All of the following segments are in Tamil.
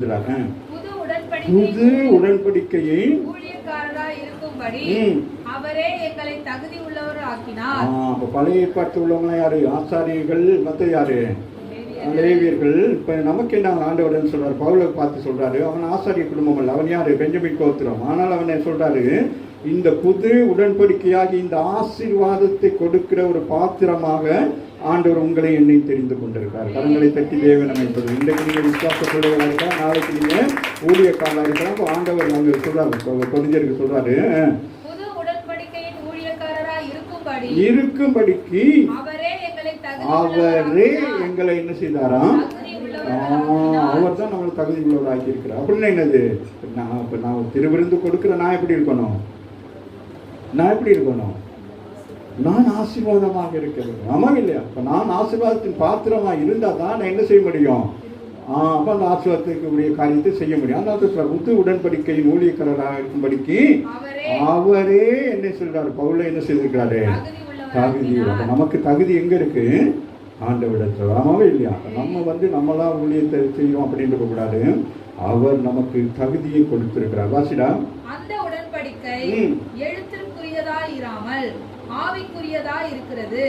புது உடன்படிக்கையை ஊழியக்காரராய் இருக்கும்படி அவரே எங்களை தகுதி உள்ளவர் ஆக்கினார். பழைய ஏற்பாட்டு உள்ளவங்க யாரு? ஆசாரியர்கள், மற்ற யாரு? லேவியர்கள். இப்ப நமக்கு என்ன ஆண்டவர்னு சொல்றாரு? பவுலை பார்த்து சொல்றாரு, அவன் ஆசாரிய குடும்பம் அல்ல, அவன் யாரு? பெஞ்சமின் கோத்திரம். ஆனால் அவன் சொல்றாரு, இந்த புது உடன்படிக்கையாகி இந்த ஆசீர்வாதத்தை கொடுக்கிற ஒரு பாத்திரமாக ஆண்டவர் உங்களை என்னை தெரிந்து கொண்டிருக்கார். கரங்களை தட்டி தேவன் அமைப்பது. இன்றைக்கு நீங்க விசுவாசப்படுவதா இருக்கா, நாளைக்கு நீங்க ஊழியக்காரா இருக்கலாம். ஆண்டவர் நாங்க சொல்றாரு, கொரிந்தியருக்கு சொல்றாரு, இருக்கும்படிக்கு அவரே எங்களை என்ன செய்தாராம்? அவர் தான் நம்மளை தகுதி உள்ளவர் ஆக்கி இருக்கிறார். அப்படின்னு என்னது? நான் திருவிருந்து கொடுக்கிற நான் எப்படி இருக்கணும்? நான் ஆசீர்வாதமாக இருக்கிறது. ஆமா இல்லையா? இப்ப நான் ஆசீர்வாதத்தின் பாத்திரமா இருந்தா தான் நான் என்ன செய்ய முடியும்? அப்ப அந்த ஆசீர்வாதத்துக்கு உரிய காரியத்தை செய்ய முடியும். அந்த புது உடன்படிக்கையின் ஊழியக்காரராக இருக்கும்படிக்கு அவரே என்ன சொல்றாரு? பவுல என்ன செய்திருக்கிறாரு? தகுதி. நமக்கு தகுதி எங்க இருக்கு? ஆண்டவரிடத்தில். ஆமாவே இல்லையா? நம்ம நம்மளா ஊழியத்தை செய்யணும் அப்படின்னு இருக்க கூடாது. அவர் நமக்கு தகுதியை கொடுத்திருக்கிறார். வாசிடா. அந்த உடன்படிக்கை எழுத்திற்குரியதாய் இராமல் ஆவிக்குரியதாய் இருக்கிறது.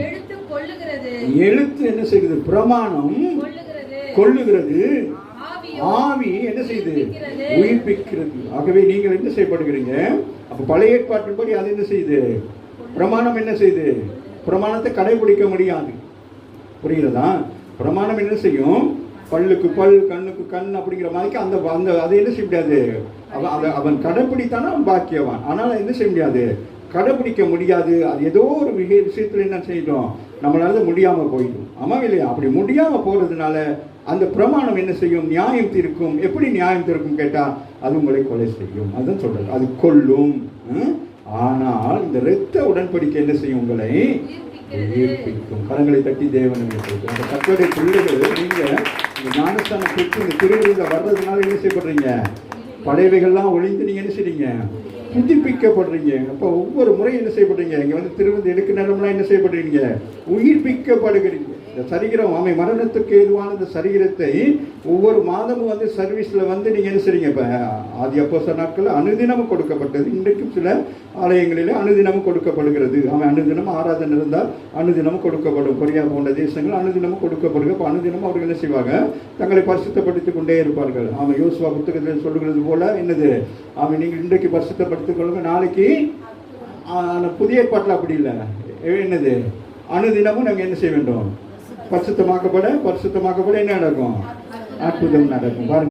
எழுத்து கொல்லுகிறது. எழுத்து என்ன செய்கிறது? பிரமாணம் கொல்லுகிறது. ஆவி என்ன செய்யுது? உயிர்ப்பிக்கிறது. ஆகவே நீங்கள் என்ன செய்யப்படுகிறீங்க? அப்ப பழைய ஏற்பாட்டின்படி அது என்ன செய்யுது? பிரமாணம் என்ன செய்யுது? பிரமாணத்தை கடைபிடிக்க முடியாது. புரிகிறதா? பிரமாணம் என்ன செய்யும்? பல்லுக்கு பல், கண்ணுக்கு கண் அப்படிங்கிற மாதிரி அந்த அதை என்ன செய்ய முடியாது? அவன் கடைபிடித்தானா அவன் பாக்கியவான். ஆனால் என்ன செய்ய முடியாது? கடைபிடிக்க முடியாது. அது ஏதோ ஒரு விஷயத்துல என்ன செய்யணும்? நம்மளால முடியாம போயிடும். ஆமா இல்லையா? அப்படி முடியாம போறதுனால அந்த பிரமாணம் என்ன செய்யும்? நியாயம் தீர்க்கும். எப்படி நியாயம் தீர்க்கும் கேட்டா, அது உங்களை கொலை செய்யும். அதுதான் சொல்றது, அது கொல்லும். ஆனால் இந்த இரத்த உடன்படிக்கை என்ன செய்யும்? உங்களை உயிர்ப்பிக்கும். கரங்களை தட்டி தேவனை அந்த கர்த்தருடைய பிள்ளைகள் நீங்க இந்த ஞானஸ்தானம் பெற்று இந்த திருவிழா வர்றதுனால என்ன செய்யப்படுறீங்க? பழையவைகள்லாம் ஒளிந்து நீங்க என்ன செய்றீங்க? புதுப்பிக்கப்படுறீங்க. அப்போ ஒவ்வொரு முறை என்ன செய்யப்படுறீங்க? இங்க திருவிழா எடுக்க நேரம்லாம் என்ன செய்யப்படுறீங்க? உயிர்ப்பிக்கப்படுகிறீங்க. இந்த சரீரம் மரணத்துக்கு ஏதுவான இந்த சரீரத்தை ஒவ்வொரு மாதமும் சர்வீஸ்ல நீங்க என்ன செய்றீங்க? இப்ப ஆதி அப்போஸ்தலர் நாட்கள் அனுதினமும் கொடுக்கப்பட்டது. இன்றைக்கும் சில ஆலயங்களிலே அனுதினமும் கொடுக்கப்படுகிறது. அனுதினமும் ஆராதனை இருந்தால் அனுதினமும் கொடுக்கப்படும். கொரியா போன்ற தேசங்கள் அனுதினமும் கொடுக்கப்படுது. அப்போ அனுதினமும் அவர்கள் என்ன செய்வாங்க? தங்களை பரிசுத்தப்படுத்திக் கொண்டே இருப்பார்கள். யோசுவா புத்தகத்தில் சொல்லுகிறது போல என்னது? நீங்கள் இன்றைக்கு பரிசுத்தப்படுத்திக் கொள்ளுங்க, நாளைக்கு புதிய ஏற்பாட்டில் அப்படி இல்லை. என்னது? அனுதினமும் நாங்கள் என்ன செய்ய வேண்டும்? பரிசுத்தமாக்கப்பட என்ன நடக்கும்? அற்புதம் நடக்கும். பாருங்க.